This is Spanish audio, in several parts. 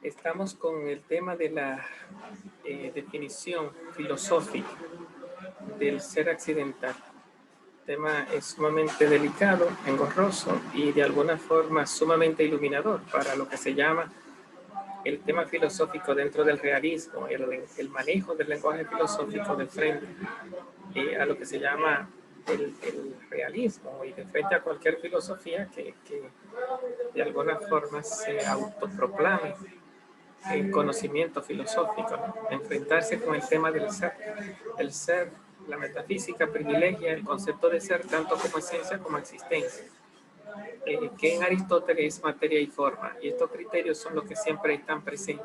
Estamos con el tema de la definición filosófica del ser accidental. El tema es sumamente delicado, engorroso y de alguna forma sumamente iluminador para lo que se llama el tema filosófico dentro del realismo, el manejo del lenguaje filosófico de frente a lo que se llama el realismo y de frente a cualquier filosofía que de alguna forma se autoproclame el conocimiento filosófico, ¿no? Enfrentarse con el tema del ser. El ser, la metafísica privilegia el concepto de ser tanto como esencia como existencia, que en Aristóteles es materia y forma, y estos criterios son los que siempre están presentes.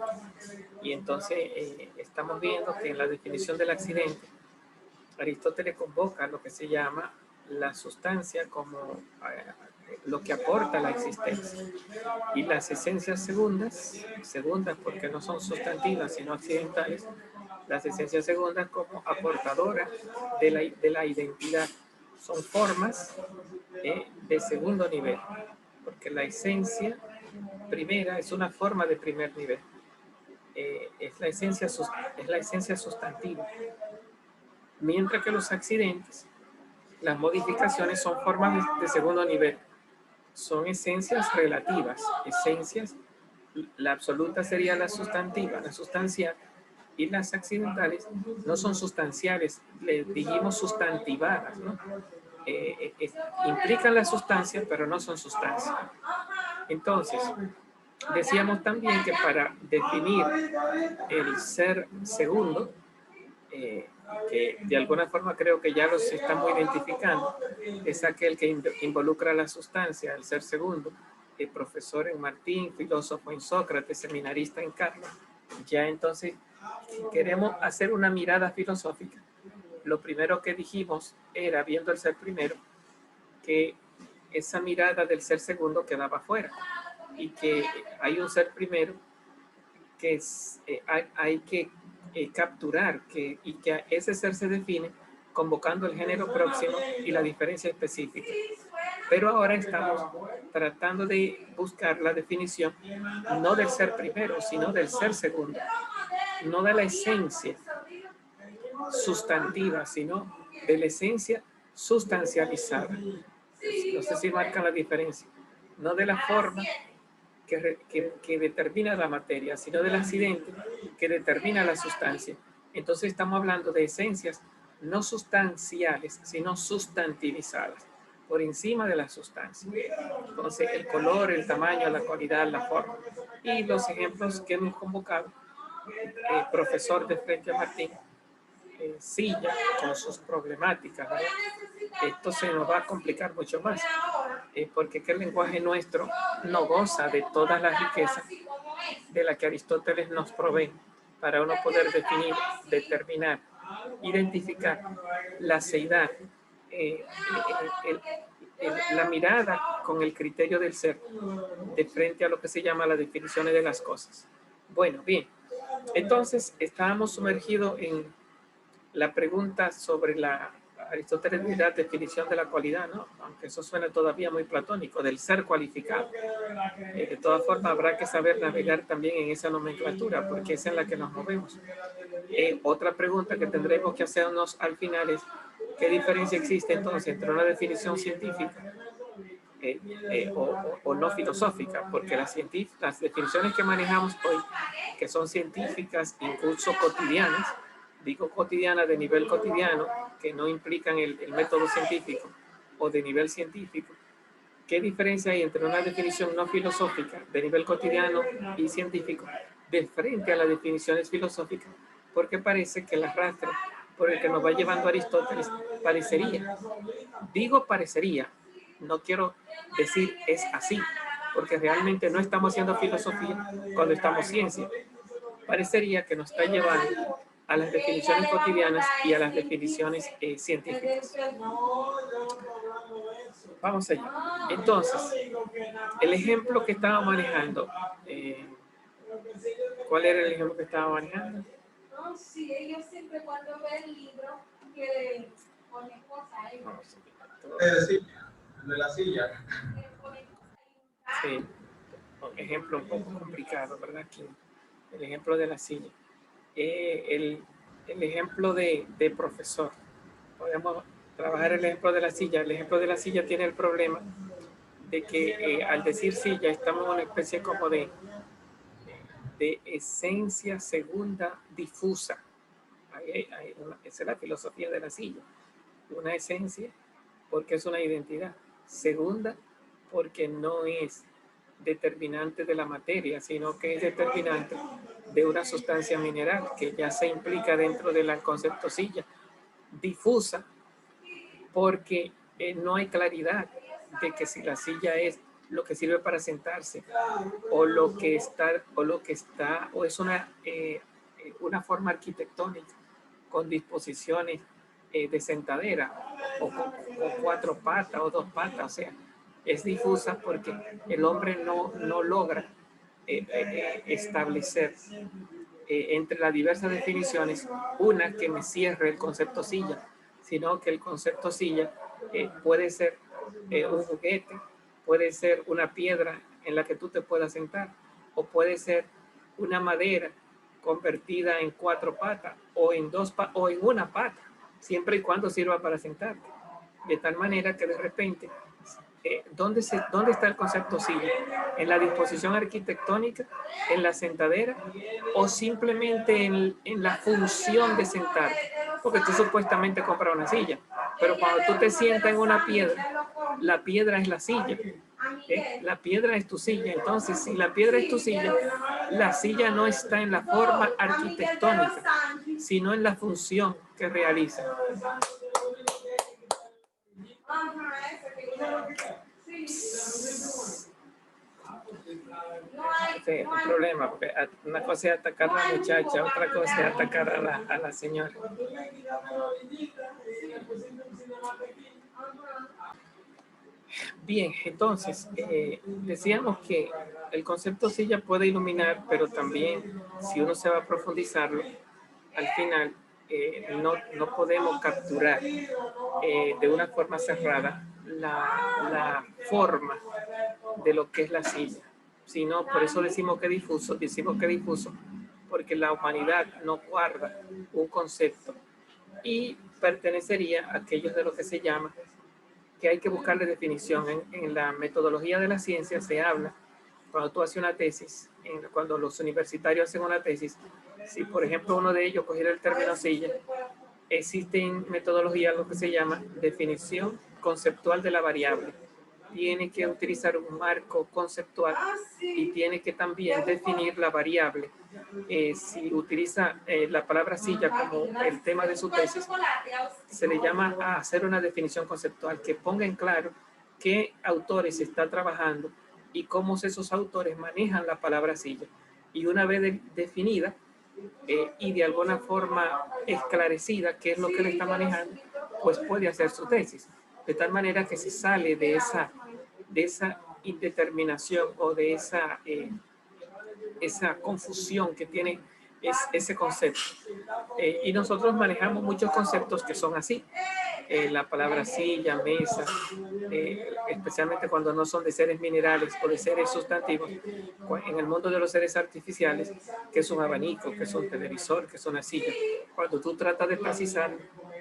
Y entonces estamos viendo que en la definición del accidente, Aristóteles convoca lo que se llama la sustancia como lo que aporta la existencia. Y las esencias segundas porque no son sustantivas sino accidentales, las esencias segundas como aportadoras de la identidad. Son formas de segundo nivel, porque la esencia primera es una forma de primer nivel. Es la esencia sustantiva. Mientras que los accidentes, las modificaciones son formas de segundo nivel. Son esencias relativas, esencias, la absoluta sería la sustantiva, la sustancial, y las accidentales no son sustanciales, le dijimos sustantivadas, ¿no? Implican la sustancia, pero no son sustancia. Entonces, decíamos también que para definir el ser segundo, que de alguna forma creo que ya los estamos identificando, es aquel que involucra la sustancia, el ser segundo, el profesor en Martín, filósofo en Sócrates, seminarista en Carlos. Ya entonces, si queremos hacer una mirada filosófica, lo primero que dijimos era, viendo el ser primero, que esa mirada del ser segundo quedaba fuera y que hay un ser primero que hay que capturar y que ese ser se define convocando el género próximo y la diferencia específica. Pero ahora estamos tratando de buscar la definición no del ser primero, sino del ser segundo, no de la esencia sustantiva, sino de la esencia sustancializada. No sé si marcan la diferencia, no de la forma que determina la materia, sino del accidente que determina la sustancia. Entonces estamos hablando de esencias no sustanciales, sino sustantivizadas, por encima de la sustancia. Entonces el color, el tamaño, la cualidad, la forma. Y los ejemplos que hemos convocado, profesor de frente a Martín, Silla, con sus problemáticas, ¿verdad? Esto se nos va a complicar mucho más, porque el lenguaje nuestro no goza de todas las riquezas de la que Aristóteles nos provee para uno poder definir, determinar, identificar la seidad, la mirada con el criterio del ser de frente a lo que se llama las definiciones de las cosas. Bueno, bien, entonces estábamos sumergidos en la pregunta sobre Aristóteles la definición de la cualidad, ¿no? Aunque eso suena todavía muy platónico, del ser cualificado. De todas formas, habrá que saber navegar también en esa nomenclatura, porque es en la que nos movemos. Otra pregunta que tendremos que hacernos al final es, ¿qué diferencia existe entonces entre una definición científica o no filosófica? Porque las definiciones que manejamos hoy, que son científicas, incluso cotidianas, digo cotidiana de nivel cotidiano, que no implican el método científico o de nivel científico. ¿Qué diferencia hay entre una definición no filosófica de nivel cotidiano y científico de frente a las definiciones filosóficas? Porque parece que el arrastre por el que nos va llevando Aristóteles parecería, digo parecería, no quiero decir es así, porque realmente no estamos haciendo filosofía cuando estamos ciencia. Parecería que nos está llevando a las definiciones cotidianas y a las definiciones científicas. Vamos allá. Entonces, el ejemplo que estaba manejando, ¿cuál era el ejemplo que estaba manejando? No, sí, ellos siempre cuando ven el libro que ponen cosas ahí. De la silla. Sí, un ejemplo un poco complicado, ¿verdad? Aquí el ejemplo de la silla. El ejemplo de profesor. Podemos trabajar el ejemplo de la silla. El ejemplo de la silla tiene el problema de que al decir silla estamos en una especie como de esencia segunda difusa. Esa es la filosofía de la silla. Una esencia porque es una identidad. Segunda, porque no es determinante de la materia, sino que es determinante de una sustancia mineral que ya se implica dentro del concepto silla. Difusa, porque no hay claridad de que si la silla es lo que sirve para sentarse o lo que está o es una forma arquitectónica con disposiciones de sentadera o con 4 patas o 2 patas, o sea, es difusa porque el hombre no logra establecer entre las diversas definiciones una que me cierre el concepto silla, sino que el concepto silla puede ser un juguete, puede ser una piedra en la que tú te puedas sentar, o puede ser una madera convertida en 4 patas o en 2 o en una pata, siempre y cuando sirva para sentarte. De tal manera que de repente, ¿dónde está el concepto silla? ¿En la disposición arquitectónica, en la sentadera o simplemente en la función de sentarte? Porque tú supuestamente compras una silla, pero cuando tú te sientas en una piedra, la piedra es la silla. La piedra es tu silla. Entonces, si la piedra es tu silla, la silla no está en la forma arquitectónica, sino en la función que realiza. Sí, el problema, porque una cosa es atacar a la muchacha, otra cosa es atacar a la señora. Bien, entonces, decíamos que el concepto silla puede iluminar, pero también, si uno se va a profundizarlo, al final no podemos capturar de una forma cerrada la forma de lo que es la silla, sino por eso decimos que difuso, porque la humanidad no guarda un concepto y pertenecería a aquellos de lo que se llama que hay que buscarle definición. En la metodología de la ciencia se habla, cuando tú haces una tesis, cuando los universitarios hacen una tesis, si por ejemplo uno de ellos cogiera el término silla, existen metodologías lo que se llama definición conceptual de la variable. Tiene que utilizar un marco conceptual y tiene que también definir la variable. Si utiliza la palabra silla como el tema de su tesis, se le llama a hacer una definición conceptual que ponga en claro qué autores está trabajando y cómo esos autores manejan la palabra silla. Y una vez definida y de alguna forma esclarecida qué es lo que le está manejando, pues puede hacer su tesis. De tal manera que se sale de esa indeterminación o de esa confusión que tiene ese concepto. Y nosotros manejamos muchos conceptos que son así. La palabra silla, mesa, especialmente cuando no son de seres minerales o de seres sustantivos, en el mundo de los seres artificiales, que es un abanico, que es un televisor, que es una silla. Cuando tú tratas de precisar,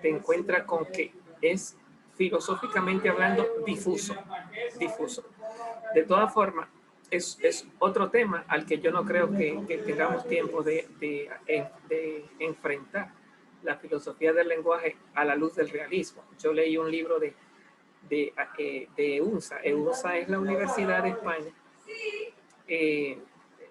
te encuentras con que es filosóficamente hablando difuso. De todas formas, es otro tema al que yo no creo que tengamos tiempo de enfrentar la filosofía del lenguaje a la luz del realismo. Yo leí un libro de EUNSA. EUNSA es la Universidad de España,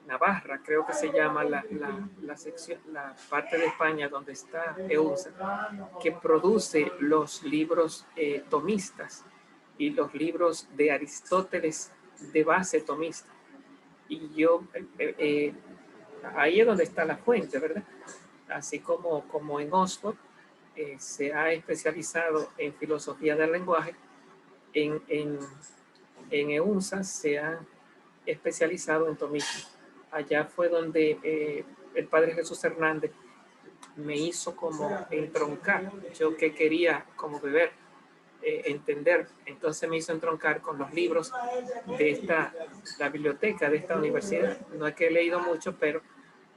Navarra, creo que se llama la sección, la parte de España donde está EUNSA, que produce los libros tomistas y los libros de Aristóteles de base tomista. Y yo, ahí es donde está la fuente, ¿verdad? Así como en Oxford se ha especializado en filosofía del lenguaje, en EUNSA se ha especializado en tomismo. Allá fue donde el padre Jesús Hernández me hizo como entroncar, yo que quería como beber, entender, entonces me hizo entroncar con los libros de la biblioteca de esta universidad. No es que he leído mucho, pero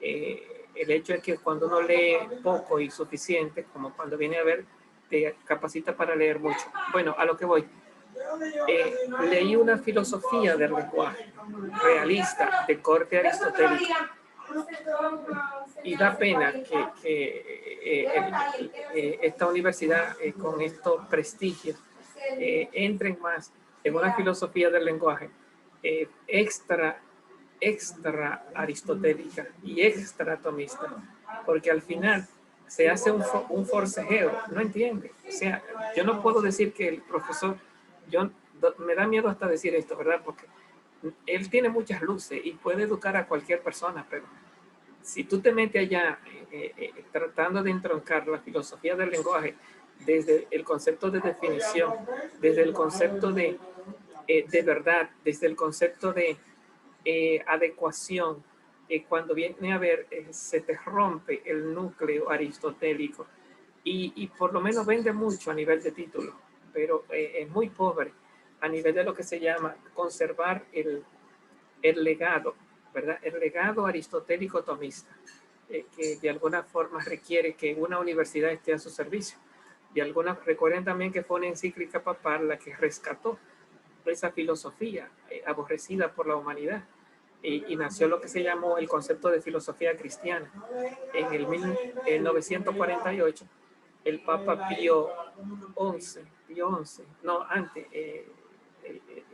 el hecho es que cuando uno lee poco y suficiente, como cuando viene a ver, te capacita para leer mucho. Bueno, a lo que voy. Leí una filosofía del lenguaje realista de corte aristotélico y da pena que esta universidad con estos prestigios entren más en una filosofía del lenguaje extra aristotélica y extra atomista, porque al final se hace un forcejeo, no entiende. O sea, yo no puedo decir que el profesor, me da miedo hasta decir esto, ¿verdad? Porque él tiene muchas luces y puede educar a cualquier persona, pero si tú te metes allá tratando de entroncar la filosofía del lenguaje desde el concepto de definición, desde el concepto de verdad, desde el concepto de adecuación, cuando viene a ver, se te rompe el núcleo aristotélico y por lo menos vende mucho a nivel de título, pero es muy pobre a nivel de lo que se llama conservar el legado, ¿verdad? El legado aristotélico tomista, que de alguna forma requiere que una universidad esté a su servicio. Recuerden también que fue una encíclica papal la que rescató esa filosofía aborrecida por la humanidad y nació lo que se llamó el concepto de filosofía cristiana. En el 1948, el Papa Pío XI, no, antes,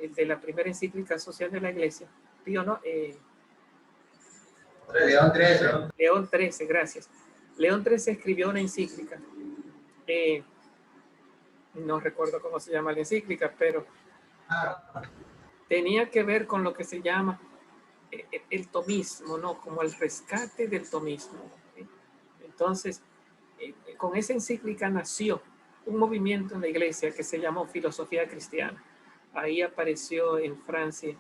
el de la primera encíclica social de la Iglesia, Pío no, León XIII, gracias. León XIII escribió una encíclica, no recuerdo cómo se llama la encíclica, pero tenía que ver con lo que se llama el tomismo, ¿no? Como el rescate del tomismo. Entonces, con esa encíclica nació un movimiento en la iglesia que se llamó filosofía cristiana. Ahí apareció en Francia,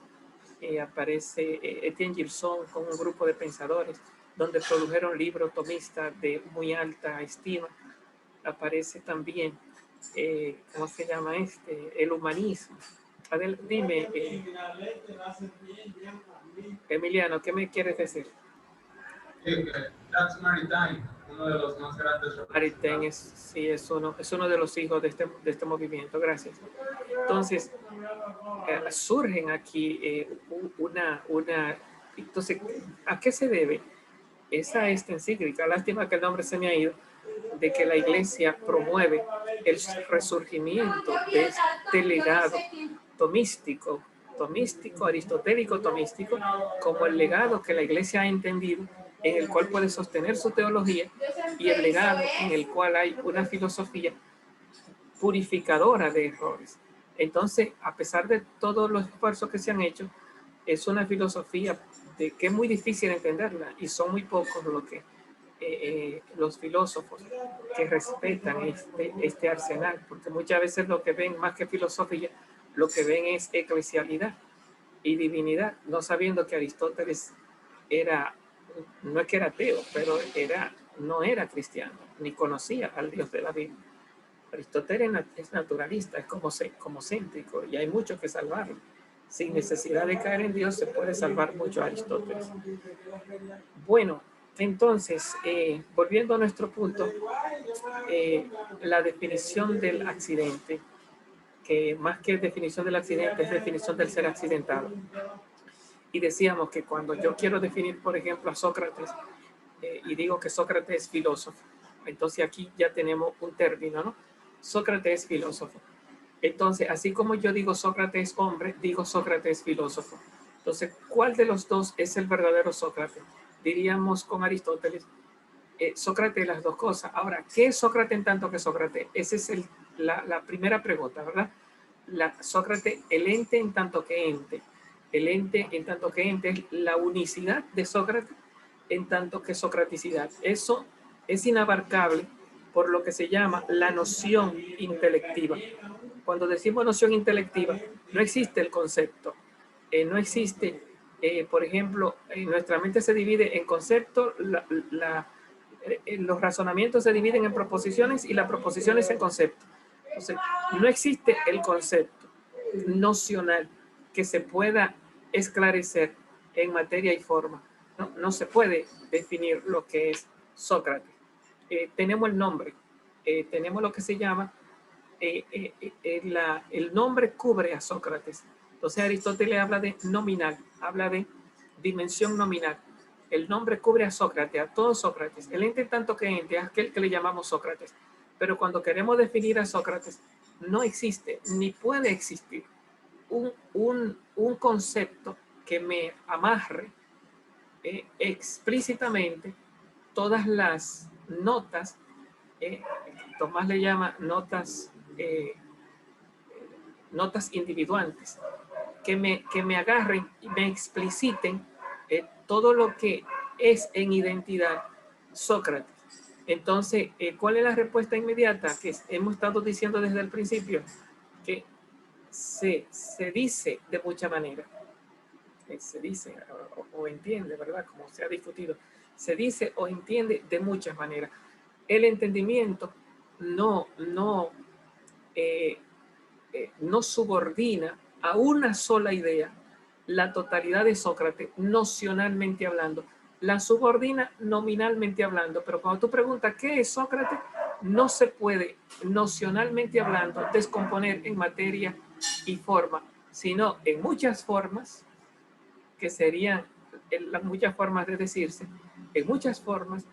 aparece Etienne Gilson con un grupo de pensadores, donde produjeron libros tomistas de muy alta estima. Aparece también, ¿cómo se llama este? El humanismo. Dime, Emiliano, ¿qué me quieres decir? Jacques Maritain, uno de los más grandes. Maritain es uno de los hijos de este movimiento. Gracias. Entonces, surgen aquí entonces, ¿a qué se debe esta encíclica? Lástima que el nombre se me ha ido, de que la iglesia promueve el resurgimiento de este legado tomístico, aristotélico tomístico, como el legado que la iglesia ha entendido, en el cual puede sostener su teología, y el legado en el cual hay una filosofía purificadora de errores. Entonces, a pesar de todos los esfuerzos que se han hecho, es una filosofía que es muy difícil entenderla y son muy pocos los filósofos que respetan este arsenal, porque muchas veces lo que ven más que filosofía, lo que ven es eclesialidad y divinidad, no sabiendo que Aristóteles no es que era ateo, pero no era cristiano, ni conocía al Dios de la Biblia. Aristóteles es naturalista, es como céntrico, y hay mucho que salvarlo. Sin necesidad de caer en Dios se puede salvar mucho a Aristóteles. Bueno, entonces, volviendo a nuestro punto, la definición del accidente, que más que definición del accidente es definición del ser accidentado. Y decíamos que cuando yo quiero definir, por ejemplo, a Sócrates, y digo que Sócrates es filósofo, entonces aquí ya tenemos un término, ¿no? Sócrates es filósofo. Entonces, así como yo digo Sócrates hombre, digo Sócrates filósofo. Entonces, ¿cuál de los dos es el verdadero Sócrates? Diríamos con Aristóteles, Sócrates las dos cosas. Ahora, ¿qué es Sócrates en tanto que Sócrates? Esa es la primera pregunta, ¿verdad? Sócrates, el ente en tanto que ente. El ente en tanto que ente es la unicidad de Sócrates en tanto que socraticidad. Eso es inabarcable por lo que se llama la noción intelectiva. Cuando decimos noción intelectiva, no existe el concepto, no existe, por ejemplo, nuestra mente se divide en conceptos, los razonamientos se dividen en proposiciones y las proposiciones en conceptos. Entonces, no existe el concepto nocional que se pueda esclarecer en materia y forma. no se puede definir lo que es Sócrates. Tenemos el nombre, tenemos lo que se llama, el nombre cubre a Sócrates. Entonces Aristóteles habla de nominal, habla de dimensión nominal. El nombre cubre a Sócrates, a todo Sócrates. El ente tanto que ente es aquel que le llamamos Sócrates. Pero cuando queremos definir a Sócrates, no existe ni puede existir un concepto que me amarre explícitamente todas las notas, Tomás le llama notas individuantes, que me agarren y me expliciten todo lo que es en identidad Sócrates. Entonces, ¿cuál es la respuesta inmediata? Que hemos estado diciendo desde el principio, que se dice de mucha manera. Se dice o entiende, ¿verdad? Como se ha discutido. Se dice o entiende de muchas maneras. El entendimiento no subordina a una sola idea la totalidad de Sócrates, nocionalmente hablando. La subordina nominalmente hablando, pero cuando tú preguntas ¿qué es Sócrates? No se puede, nocionalmente hablando, descomponer en materia y forma, sino en muchas formas, que serían las muchas formas de decirse, en muchas formas,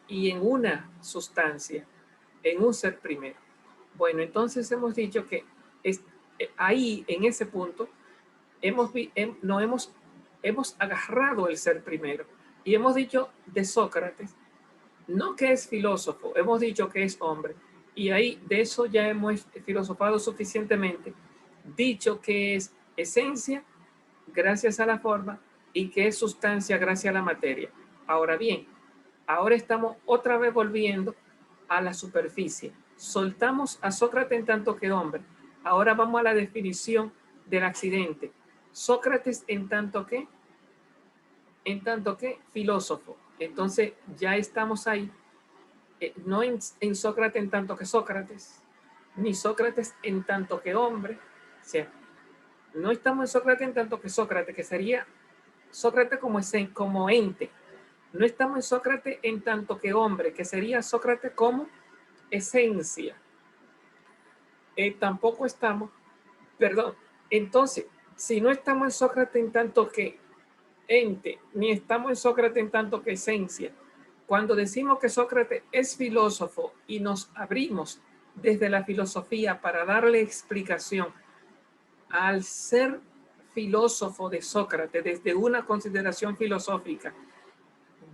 y en una sustancia, en un ser primero. Bueno, entonces hemos dicho que ahí, en ese punto, hemos agarrado el ser primero y hemos dicho de Sócrates, no que es filósofo, hemos dicho que es hombre. Y ahí de eso ya hemos filosofado suficientemente, dicho que es esencia gracias a la forma y que es sustancia gracias a la materia. Ahora bien, ahora estamos otra vez volviendo a la superficie. Soltamos a Sócrates en tanto que hombre. Ahora vamos a la definición del accidente. Sócrates en tanto que filósofo. Entonces ya estamos ahí, no en Sócrates en tanto que Sócrates, ni Sócrates en tanto que hombre. O sea, no estamos en Sócrates en tanto que Sócrates, que sería Sócrates como ente. No estamos en Sócrates en tanto que hombre, que sería Sócrates como esencia. Tampoco estamos, perdón, entonces, si no estamos en Sócrates en tanto que ente, ni estamos en Sócrates en tanto que esencia, cuando decimos que Sócrates es filósofo y nos abrimos desde la filosofía para darle explicación al ser filósofo de Sócrates desde una consideración filosófica,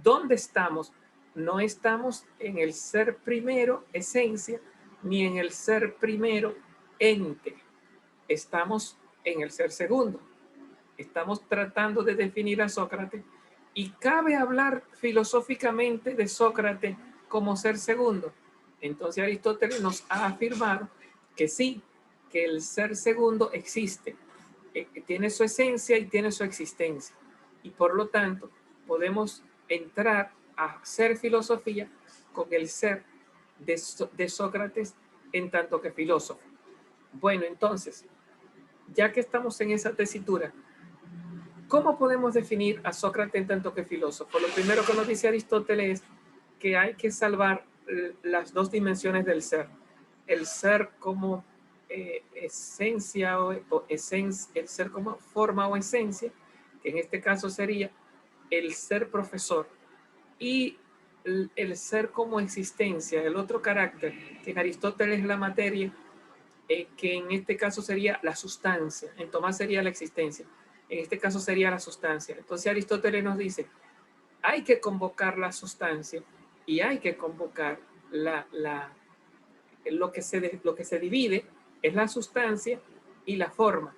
¿dónde estamos? No estamos en el ser primero, esencia, ni en el ser primero, ente. Estamos en el ser segundo. Estamos tratando de definir a Sócrates y cabe hablar filosóficamente de Sócrates como ser segundo. Entonces Aristóteles nos ha afirmado que sí, que el ser segundo existe, tiene su esencia y tiene su existencia. Y por lo tanto podemos entrar a hacer filosofía con el ser de Sócrates en tanto que filósofo. Bueno, entonces, ya que estamos en esa tesitura, ¿cómo podemos definir a Sócrates en tanto que filósofo? Lo primero que nos dice Aristóteles es que hay que salvar las dos dimensiones del ser. El ser como esencia el ser como forma o esencia, que en este caso sería el ser profesor, y el ser como existencia, el otro carácter, que en Aristóteles es la materia, que en este caso sería la sustancia, en Tomás sería la existencia, en este caso sería la sustancia. Entonces Aristóteles nos dice, hay que convocar la sustancia y hay que convocar lo que se divide es la sustancia y la forma.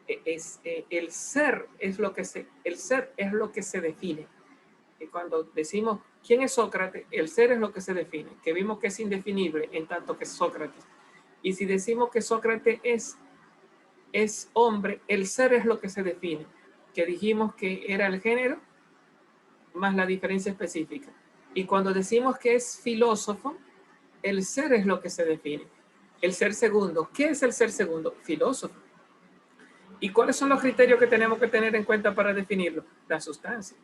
El ser es lo que se define. Y cuando decimos quién es Sócrates, el ser es lo que se define, que vimos que es indefinible en tanto que es Sócrates. Y si decimos que Sócrates es hombre, el ser es lo que se define, que dijimos que era el género más la diferencia específica. Y cuando decimos que es filósofo, el ser es lo que se define. El ser segundo. ¿Qué es el ser segundo? Filósofo. ¿Y cuáles son los criterios que tenemos que tener en cuenta para definirlo? La sustancia.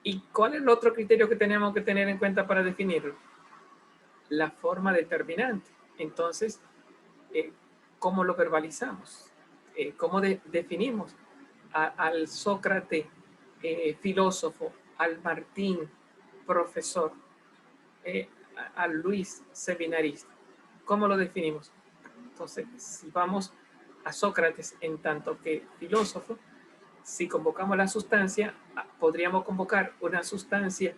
¿Y cuál es el otro criterio que tenemos que tener en cuenta para definirlo? La forma determinante. Entonces, ¿cómo lo verbalizamos? ¿Cómo definimos al Sócrates filósofo, al Martín profesor, al Luis seminarista? ¿Cómo lo definimos? Entonces, si vamos a Sócrates en tanto que filósofo, si convocamos la sustancia, podríamos convocar una sustancia,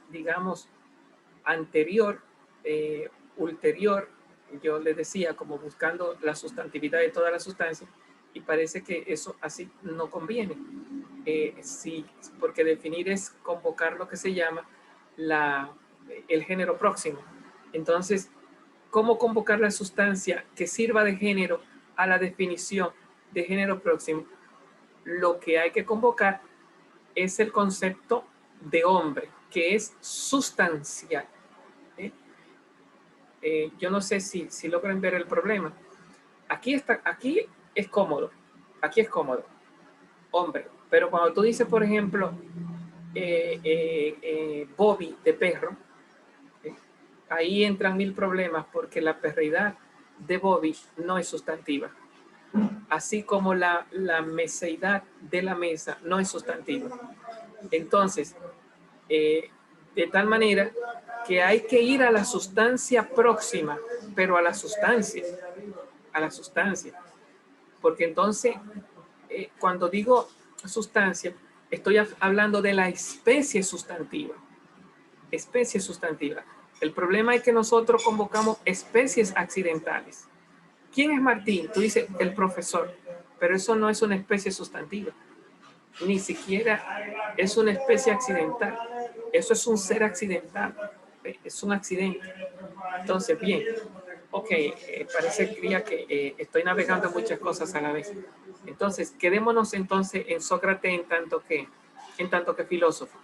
digamos, anterior, ulterior, yo le decía, como buscando la sustantividad de toda la sustancia, y parece que eso así no conviene. Sí, porque definir es convocar lo que se llama el género próximo. Entonces, ¿cómo convocar la sustancia que sirva de género a la definición de género próximo? Lo que hay que convocar es el concepto de hombre, que es sustancial. Yo no sé si logran ver el problema. Aquí es cómodo, hombre. Pero cuando tú dices, por ejemplo, Bobby de perro, ahí entran mil problemas porque la perreidad de Bobby no es sustantiva. Así como la meseidad de la mesa no es sustantiva. Entonces, de tal manera que hay que ir a la sustancia próxima, pero a la sustancia, porque entonces, cuando digo sustancia, estoy hablando de la especie sustantiva. El problema es que nosotros convocamos especies accidentales. ¿Quién es Martín? Tú dices el profesor, pero eso no es una especie sustantiva. Ni siquiera es una especie accidental. Eso es un ser accidental. Es un accidente. Entonces, bien. Ok, parece que estoy navegando muchas cosas a la vez. Entonces, quedémonos entonces en Sócrates en tanto que filósofo.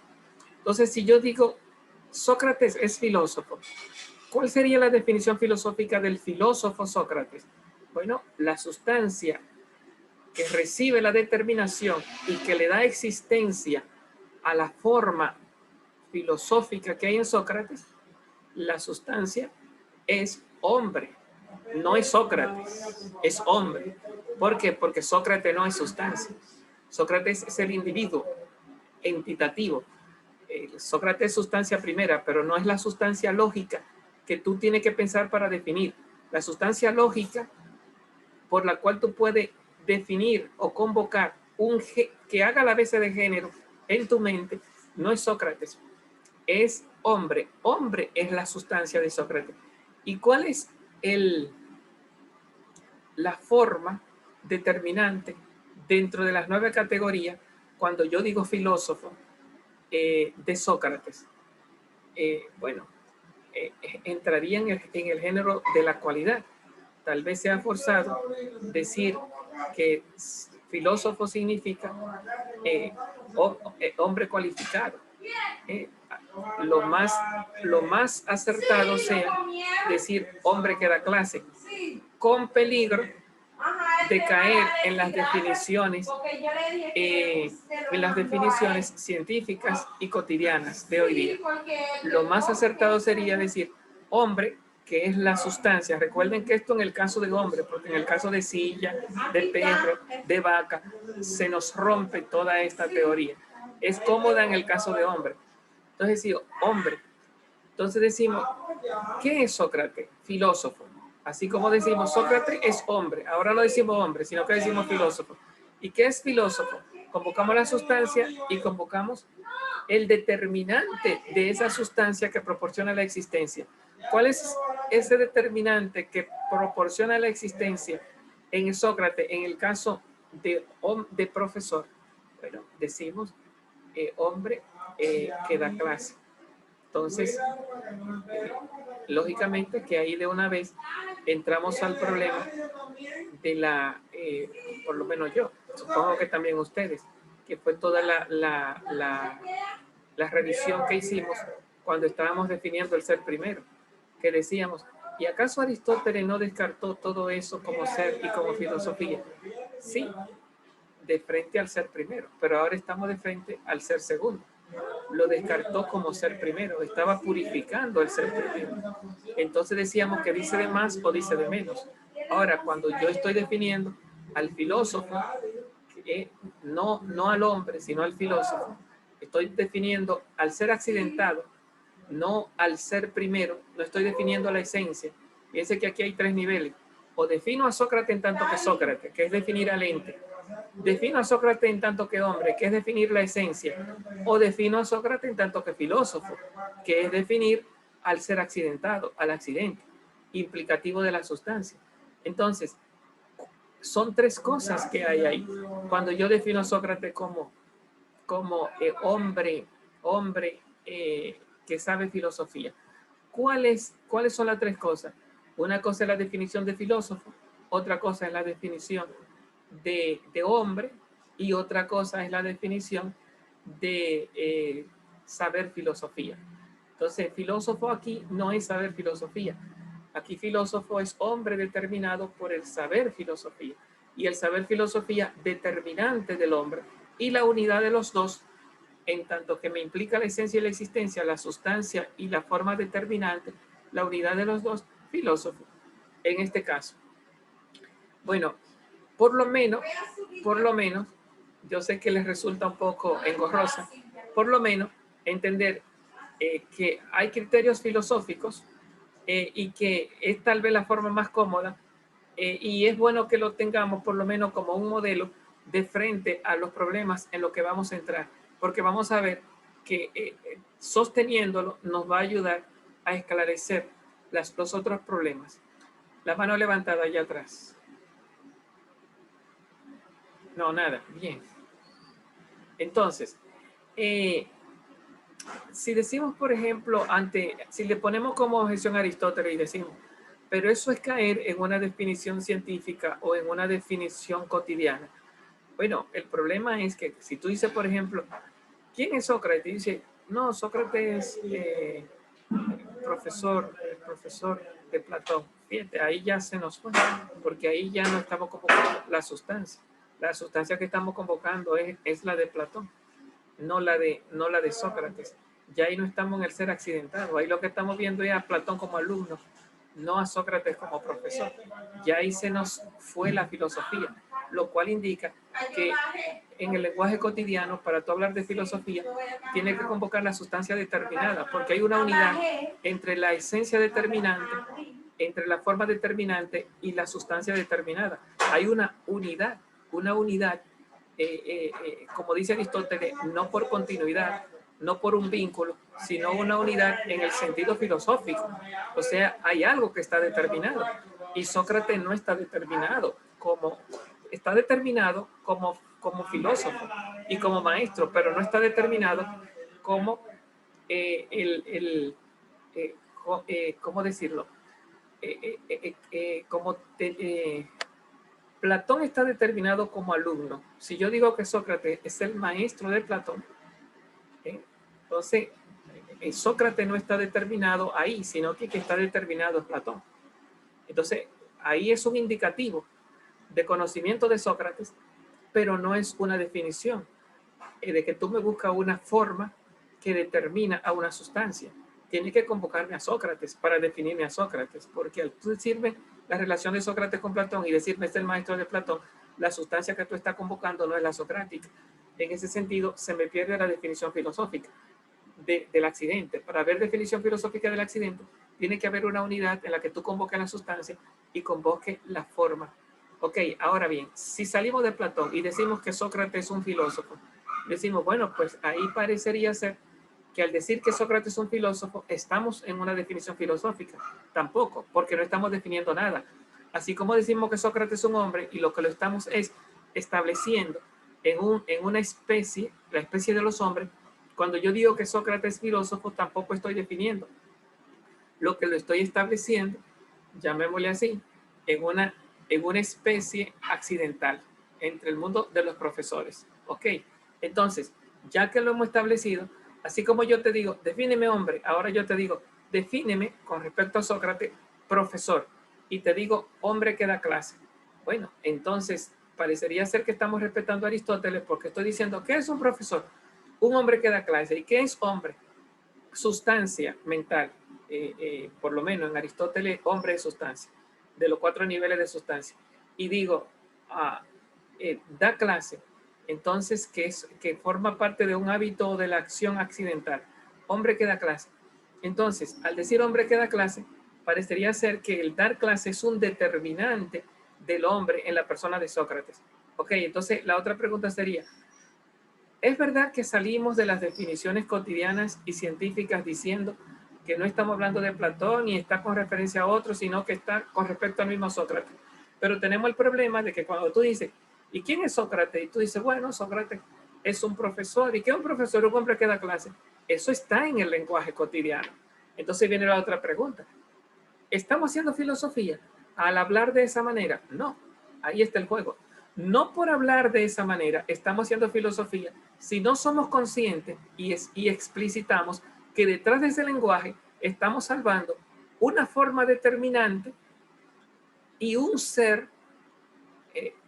Entonces, si yo digo Sócrates es filósofo, ¿cuál sería la definición filosófica del filósofo Sócrates? Bueno, la sustancia que recibe la determinación y que le da existencia a la forma filosófica que hay en Sócrates, la sustancia es hombre, no es Sócrates, es hombre. ¿Por qué? Porque Sócrates no es sustancia. Sócrates es el individuo entitativo. Sócrates es sustancia primera, pero no es la sustancia lógica que tú tienes que pensar para definir. La sustancia lógica por la cual tú puedes definir o convocar que haga la vez de género en tu mente, no es Sócrates, es hombre. Hombre es la sustancia de Sócrates. ¿Y cuál es la forma determinante dentro de las 9 categorías cuando yo digo filósofo de Sócrates? Bueno, entraría en el género de la cualidad. Tal vez sea forzado decir que filósofo significa hombre cualificado. Lo más acertado sea decir hombre que da clase, con peligro de caer en las definiciones científicas y cotidianas de hoy día. Lo más acertado sería decir hombre, que es la sustancia. Recuerden que esto en el caso de hombre, porque en el caso de silla, de perro, de vaca, se nos rompe toda esta teoría. Es cómoda en el caso de hombre. Entonces, sí, hombre. Entonces decimos, ¿qué es Sócrates? Filósofo. Así como decimos, Sócrates es hombre. Ahora no decimos hombre, sino que decimos filósofo. ¿Y qué es filósofo? Convocamos la sustancia y convocamos el determinante de esa sustancia que proporciona la existencia. ¿Cuál es ese determinante que proporciona la existencia en Sócrates en el caso de profesor? Bueno, decimos hombre que da clase. Entonces, lógicamente que ahí de una vez entramos al problema de por lo menos yo, supongo que también ustedes, que fue toda la revisión que hicimos cuando estábamos definiendo el ser primero, que decíamos, ¿y acaso Aristóteles no descartó todo eso como ser y como filosofía? Sí, de frente al ser primero, pero ahora estamos de frente al ser segundo. lo descartó como ser primero, estaba purificando el ser primero. Entonces decíamos que dice de más o dice de menos. Ahora, cuando yo estoy definiendo al filósofo, no al hombre, sino al filósofo, estoy definiendo al ser accidentado, no al ser primero, no estoy definiendo la esencia. Fíjense que aquí hay tres niveles. O defino a Sócrates en tanto que Sócrates, que es definir al ente. Defino a Sócrates en tanto que hombre, que es definir la esencia. O defino a Sócrates en tanto que filósofo, que es definir al ser accidentado, al accidente, implicativo de la sustancia. Entonces, son tres cosas que hay ahí. Cuando yo defino a Sócrates como hombre que sabe filosofía. ¿Cuáles son las tres cosas? Una cosa es la definición de filósofo, otra cosa es la definición de hombre y otra cosa es la definición de saber filosofía. Entonces, filósofo aquí no es saber filosofía. Aquí filósofo es hombre determinado por el saber filosofía. Y el saber filosofía determinante del hombre. Y la unidad de los dos, en tanto que me implica la esencia y la existencia, la sustancia y la forma determinante, la unidad de los dos, filósofo, en este caso. Bueno, por lo menos, yo sé que les resulta un poco engorrosa, por lo menos entender que hay criterios filosóficos y que es tal vez la forma más cómoda y es bueno que lo tengamos por lo menos como un modelo de frente a los problemas en los que vamos a entrar, porque vamos a ver que sosteniéndolo nos va a ayudar a esclarecer los otros problemas. La mano levantada allá atrás. No, nada, bien. Entonces, si decimos, por ejemplo, si le ponemos como objeción a Aristóteles y decimos, pero eso es caer en una definición científica o en una definición cotidiana. Bueno, el problema es que si tú dices, por ejemplo, ¿quién es Sócrates? Y dice, no, Sócrates es profesor de Platón. Fíjate, ahí ya se nos fue, porque ahí ya no estamos convocando la sustancia. La sustancia que estamos convocando es la de Platón, no la de Sócrates. Ya ahí no estamos en el ser accidentado. Ahí lo que estamos viendo es a Platón como alumno, no a Sócrates como profesor. Ya ahí se nos fue la filosofía, lo cual indica que en el lenguaje cotidiano, para tú hablar de filosofía, tiene que convocar la sustancia determinada, porque hay una unidad entre la esencia determinante, entre la forma determinante y la sustancia determinada. Hay una unidad, como dice Aristóteles, no por continuidad, no por un vínculo, sino una unidad en el sentido filosófico. O sea, hay algo que está determinado. Y Sócrates no está determinado está determinado como filósofo y como maestro, pero no está determinado como ¿cómo decirlo? Platón está determinado como alumno. Si yo digo que Sócrates es el maestro de Platón, entonces Sócrates no está determinado ahí, sino que está determinado es Platón. Entonces, ahí es un indicativo de conocimiento de Sócrates, pero no es una definición de que tú me buscas una forma que determina a una sustancia. Tienes que convocarme a Sócrates para definirme a Sócrates, porque al tú decirme la relación de Sócrates con Platón y decirme es el maestro de Platón, la sustancia que tú estás convocando no es la socrática. En ese sentido, se me pierde la definición filosófica del accidente. Para ver definición filosófica del accidente, tiene que haber una unidad en la que tú convoques la sustancia y convoques la forma. Ok, ahora bien, si salimos de Platón y decimos que Sócrates es un filósofo, decimos, bueno, pues ahí parecería ser que al decir que Sócrates es un filósofo, estamos en una definición filosófica. Tampoco, porque no estamos definiendo nada. Así como decimos que Sócrates es un hombre y lo que lo estamos es estableciendo en una especie, la especie de los hombres. Cuando yo digo que Sócrates es filósofo, tampoco estoy definiendo. Lo que lo estoy estableciendo, llamémosle así, en una especie accidental entre el mundo de los profesores. Ok, entonces, ya que lo hemos establecido, así como yo te digo, defíneme hombre, ahora yo te digo, defíneme con respecto a Sócrates, profesor, y te digo hombre que da clase. Bueno, entonces parecería ser que estamos respetando a Aristóteles porque estoy diciendo, ¿qué es un profesor? un hombre que da clase. ¿Y qué es hombre? Sustancia mental. Por lo menos en Aristóteles, hombre es sustancia, de los 4 niveles de sustancia. Y digo, da clase, entonces que forma parte de un hábito o de la acción accidental. Hombre que da clase. Entonces, al decir hombre que da clase, parecería ser que el dar clase es un determinante del hombre en la persona de Sócrates. Ok, entonces la otra pregunta sería, ¿es verdad que salimos de las definiciones cotidianas y científicas diciendo que no estamos hablando de Platón y está con referencia a otro, sino que está con respecto al mismo Sócrates? Pero tenemos el problema de que cuando tú dices, ¿y quién es Sócrates? Y tú dices, bueno, Sócrates es un profesor. ¿Y qué es un profesor? Un hombre que da clase. Eso está en el lenguaje cotidiano. Entonces viene la otra pregunta. ¿Estamos haciendo filosofía al hablar de esa manera? No, ahí está el juego. No por hablar de esa manera estamos haciendo filosofía si no somos conscientes y explicitamos que detrás de ese lenguaje estamos salvando una forma determinante y un ser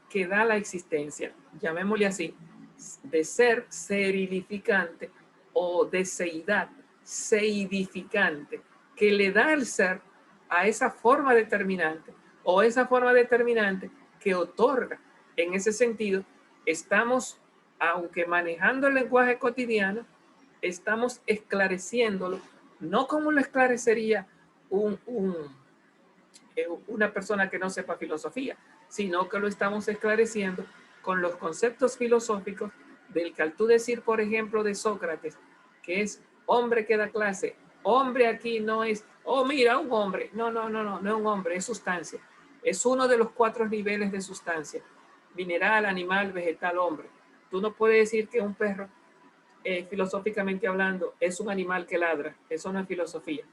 que da la existencia, llamémosle así, de ser serilificante o de seidad, seidificante, que le da el ser a esa forma determinante o esa forma determinante que otorga. En ese sentido, estamos, aunque manejando el lenguaje cotidiano, estamos esclareciéndolo, no como lo esclarecería una persona que no sepa filosofía, sino que lo estamos esclareciendo con los conceptos filosóficos del que al tú decir, por ejemplo, de Sócrates, que es hombre que da clase. Hombre aquí no es, oh, mira, un hombre. No es un hombre, es sustancia. Es uno de los 4 niveles de sustancia. Mineral, animal, vegetal, hombre. Tú no puedes decir que un perro, filosóficamente hablando, es un animal que ladra. Eso no es filosofía.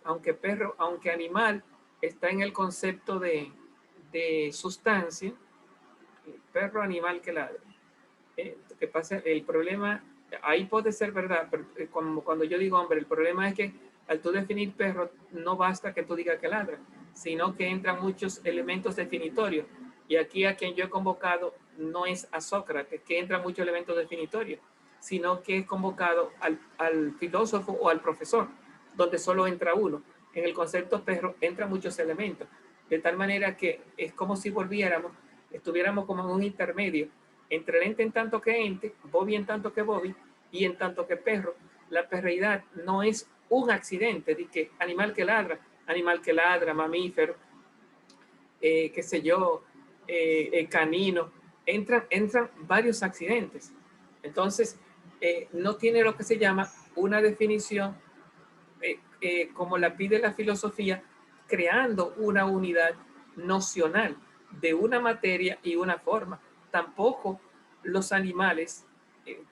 Aunque animal está en el concepto de sustancia, perro, animal que ladra. Que pasa, el problema, ahí puede ser verdad, pero como cuando yo digo hombre, el problema es que al tú definir perro, no basta que tú digas que ladra, sino que entran muchos elementos definitorios. Y aquí a quien yo he convocado no es a Sócrates, que entra muchos elementos definitorios, sino que es convocado al filósofo o al profesor, donde solo entra uno. En el concepto perro entran muchos elementos, de tal manera que es como si estuviéramos como en un intermedio entre el ente en tanto que ente, Bobby en tanto que Bobby, y en tanto que perro. La perreidad no es un accidente de que animal que ladra, mamífero, qué sé yo, canino, entran varios accidentes. Entonces, no tiene lo que se llama una definición como la pide la filosofía, creando una unidad nocional de una materia y una forma. Tampoco los animales,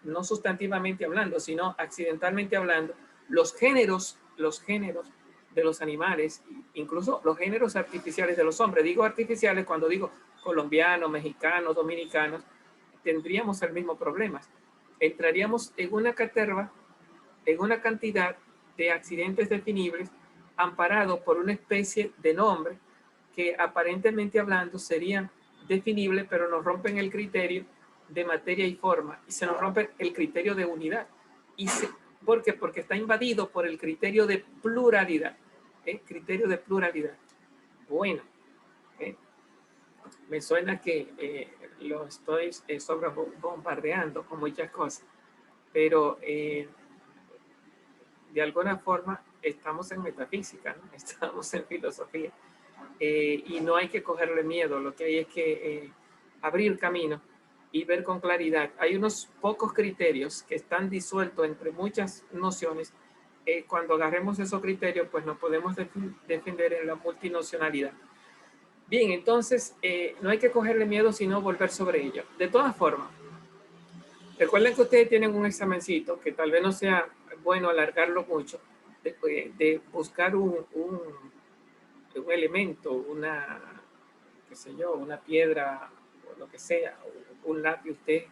no sustantivamente hablando, sino accidentalmente hablando, los géneros de los animales, incluso los géneros artificiales de los hombres. Digo artificiales cuando digo colombianos, mexicanos, dominicanos, tendríamos el mismo problema. Entraríamos en una caterva, en una cantidad de accidentes definibles amparados por una especie de nombre que aparentemente hablando serían definibles, pero nos rompen el criterio de materia y forma y se nos rompe el criterio de unidad. ¿Por qué? Porque está invadido por el criterio de pluralidad. Criterio de pluralidad. Bueno, me suena que lo estoy bombardeando con muchas cosas, pero de alguna forma estamos en metafísica, ¿no? Estamos en filosofía, y no hay que cogerle miedo, lo que hay es que abrir camino y ver con claridad. Hay unos pocos criterios que están disueltos entre muchas nociones. Cuando agarremos esos criterios, pues nos podemos defender en la multinocionalidad. Bien, entonces no hay que cogerle miedo, sino volver sobre ello. De todas formas, recuerden que ustedes tienen un examencito que tal vez no sea bueno alargarlo mucho, de buscar un elemento, qué sé yo, una piedra o lo que sea, un lápiz, usted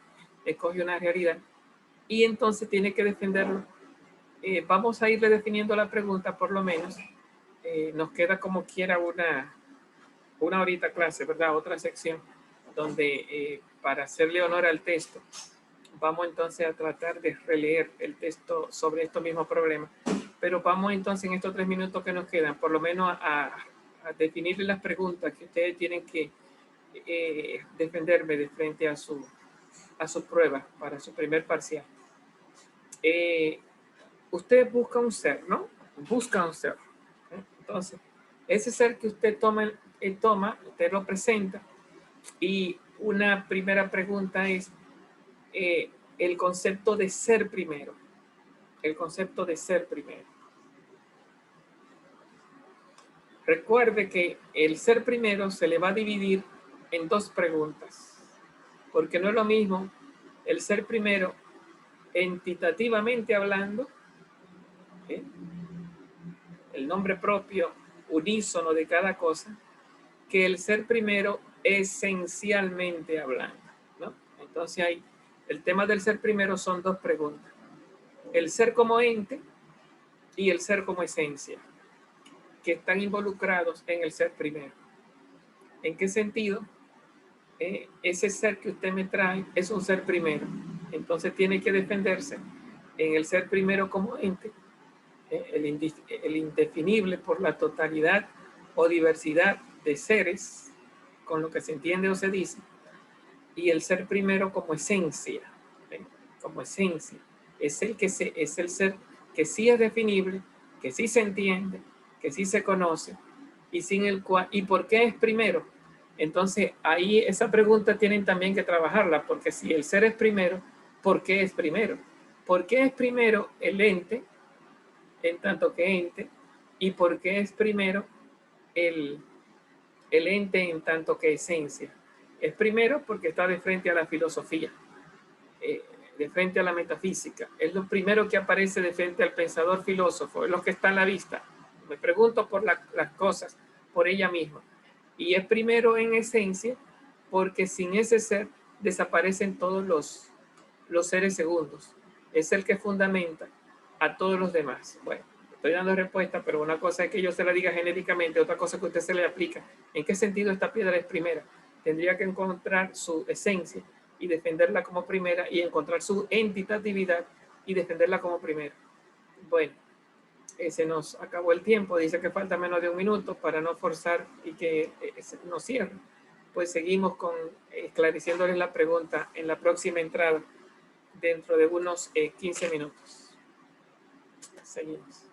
escoge una realidad y entonces tiene que defenderlo. Vamos a irle definiendo la pregunta por lo menos. Nos queda como quiera una horita clase, ¿verdad? Otra sección donde para hacerle honor al texto vamos entonces a tratar de releer el texto sobre estos mismos problemas. Pero vamos entonces en estos 3 minutos que nos quedan, por lo menos a definirle las preguntas que ustedes tienen que defenderme de frente a su prueba para su primer parcial. Usted busca un ser, ¿no? Busca un ser. Entonces, ese ser que usted toma, usted lo presenta, y una primera pregunta es el concepto de ser primero. El concepto de ser primero. Recuerde que el ser primero se le va a dividir en 2 preguntas, porque no es lo mismo el ser primero entitativamente hablando, ¿sí?, el nombre propio unísono de cada cosa, que el ser primero esencialmente hablando, ¿no? Entonces hay, el tema del ser primero son 2 preguntas: el ser como ente y el ser como esencia, que están involucrados en el ser primero. ¿En qué sentido? Ese ser que usted me trae es un ser primero, entonces tiene que defenderse en el ser primero como ente, el indefinible por la totalidad o diversidad de seres, con lo que se entiende o se dice, y el ser primero como esencia, como esencia, es el ser que sí es definible, que sí se entiende, que sí se conoce, y sin el cual, ¿y por qué es primero? Entonces ahí esa pregunta tienen también que trabajarla, porque si el ser es primero, ¿por qué es primero? ¿Por qué es primero el ente en tanto que ente? ¿Y por qué es primero el ente en tanto que esencia? Es primero porque está de frente a la filosofía, de frente a la metafísica. Es lo primero que aparece de frente al pensador filósofo, es lo que está en la vista. Me pregunto por las cosas, por ella misma. Y es primero en esencia porque sin ese ser desaparecen todos los seres segundos. Es el que fundamenta a todos los demás. Bueno, estoy dando respuesta, pero una cosa es que yo se la diga genéricamente, otra cosa es que usted se le aplica. ¿En qué sentido esta piedra es primera? Tendría que encontrar su esencia y defenderla como primera, y encontrar su entitatividad y defenderla como primera. Bueno, se nos acabó el tiempo, dice que falta menos de 1 minuto para no forzar y que nos cierre. Pues seguimos con esclareciéndoles la pregunta en la próxima entrada dentro de unos 15 minutos. Seguimos.